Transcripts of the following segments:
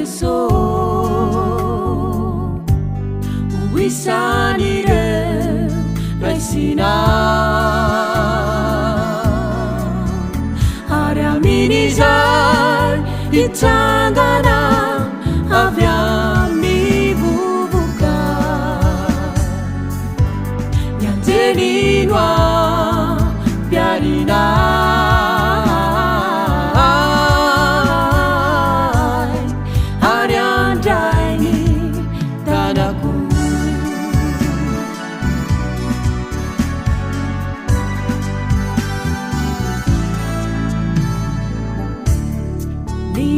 Jesu Wisanire Raisina Araminizar Itangana Avyami Bubuka Nyandelinwa Piarina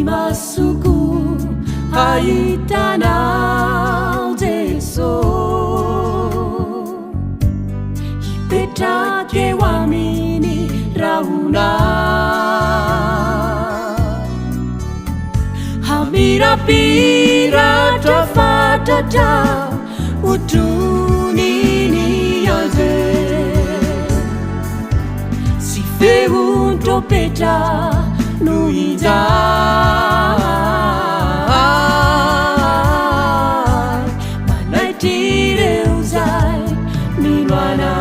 Masuku haitana Jesu Ipetake wamini rauna Hamira pira tafatata utunini yaze Sife untopeta Nuija Manaitire uzai Milwana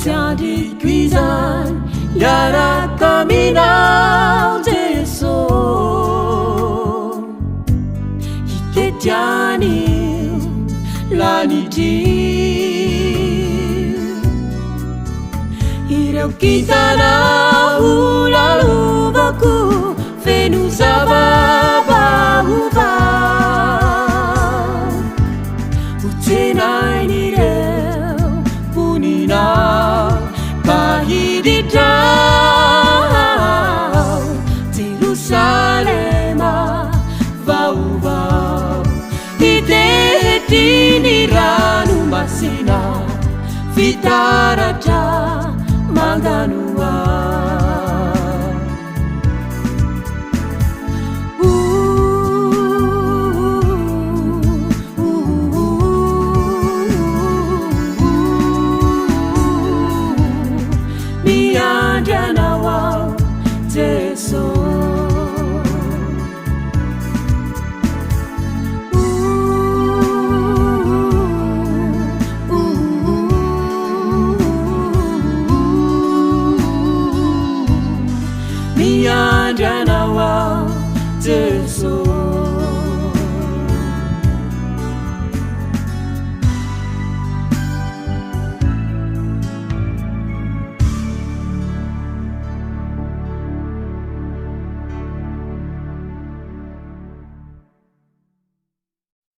Jadi kuizan Yara kamina Jesu Iketiani Laniti Ireu kitana ulalu baku Fenu sababa uva Utenai nireu punina Kahidita Jerusalema vau Tini ranu masina Vitarata manganu